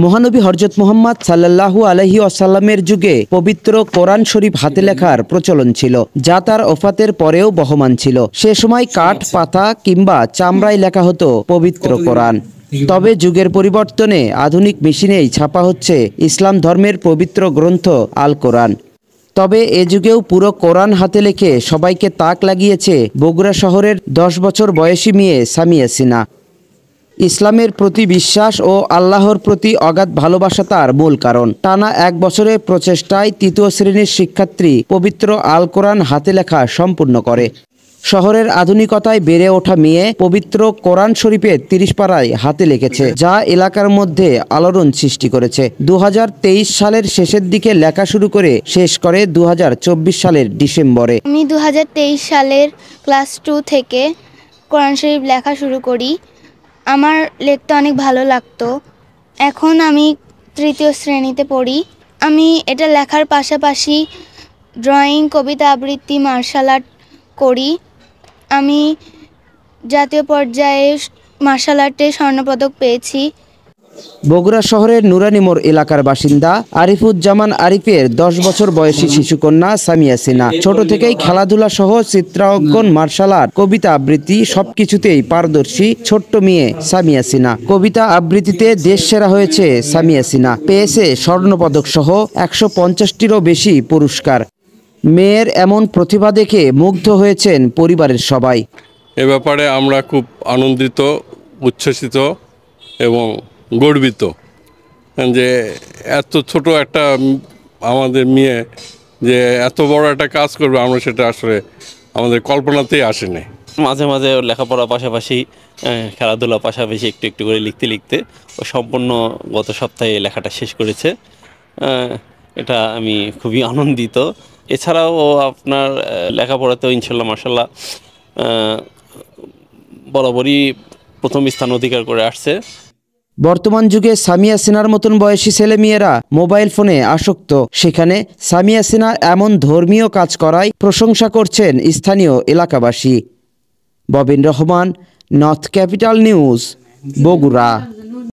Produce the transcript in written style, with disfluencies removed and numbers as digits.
মহানবী হযরত মুহাম্মদ সাল্লাল্লাহু আলাইহি ওয়াসাল্লামের যুগে পবিত্র কোরআন শরীফ হাতে লেখার প্রচলন ছিল, যা তার ওফাতের পরেও বহমান ছিল। সে সময় কাঠ, পাতা কিংবা চামড়ায় লেখা হতো পবিত্র কোরআন। তবে যুগের পরিবর্তনে আধুনিক মেশিনেই ছাপা হচ্ছে ইসলাম ধর্মের পবিত্র গ্রন্থ আল কোরআন। তবে এ যুগেও পুরো কোরআন হাতে লেখে সবাইকে তাক লাগিয়েছে বগুড়া শহরের 10 বছর বয়সী মেয়ে সামিয়া সিনা। ইসলামের প্রতি বিশ্বাস ও আল্লাহর প্রতি অগাধ ভালোবাসা তার মূল কারণ। টানা 1 বছরের প্রচেষ্টায় 3য় শ্রেণীর শিক্ষার্থী পবিত্র আল কোরআন হাতে লেখা সম্পূর্ণ করে। শহরের আধুনিকতায় বেড়ে ওঠা মেয়ে পবিত্র কোরআন শরীফের 30 পারায় হাতে লিখেছে, যা এলাকার মধ্যে আলোড়ন সৃষ্টি করেছে। 2023 সালের শেষের দিকে লেখা শুরু করে শেষ করে 2024 সালের ডিসেম্বরে। আমি 2023 সালের ক্লাস 2 থেকে কোরআন শরীফ লেখা শুরু করি। আমার লিখতে অনেক ভালো লাগতো। এখন আমি 3য় শ্রেণীতে পড়ি। আমি এটা লেখার পাশাপাশি ড্রয়িং, কবিতা আবৃত্তি, মার্শাল আর্ট করি। আমি জাতীয় পর্যায়ে মার্শাল আর্টে স্বর্ণপদক পেয়েছি। বগুড়া শহরের নুরানি মোড় এলাকার বাসিন্দা আরিফুজ্জামান আরিফের 10 বছর বয়সী শিশুকন্যা সামিয়া সিনা ছোট থেকেই খেলাধুলা সহ চিত্রাঙ্কন, মার্শাল আর্ট, কবিতা আবৃত্তি সবকিছুতেই পারদর্শী ছোট্ট মেয়ে সামিয়া সিনা। কবিতা আবৃত্তিতে দেশ সেরা হয়েছে সামিয়া সিনা, পেয়েছে স্বর্ণপদক সহ 150টিরও বেশি পুরস্কার। মেয়ের এমন প্রতিভা দেখে মুগ্ধ হয়েছেন পরিবারের সবাই। এ ব্যাপারে আমরা খুব আনন্দিত, উচ্ছ্বসিত এবং গর্বিত যে এত ছোট একটা আমাদের মেয়ে যে এত বড় একটা কাজ করবে, আমরা সেটা আসলে আমাদের কল্পনাতেই আসেনি। মাঝে মাঝে লেখাপড়ার পাশাপাশি খেলাধুলার পাশাপাশি একটু একটু করে লিখতে লিখতে ও সম্পূর্ণ গত সপ্তাহে লেখাটা শেষ করেছে। এটা আমি খুবই আনন্দিত। এছাড়াও আপনার লেখাপড়াতেও ইনশাল্লাহ মাশাল্লাহ বরাবরই প্রথম স্থান অধিকার করে আসছে। বর্তমান যুগে সামিয়া সিনার মতন বয়সী ছেলেমেয়েরা মোবাইল ফোনে আসক্ত, সেখানে সামিয়া সিনা এমন ধর্মীয় কাজ করায় প্রশংসা করছেন স্থানীয় এলাকাবাসী। Bobbin Rahman, north capital news, Bogura.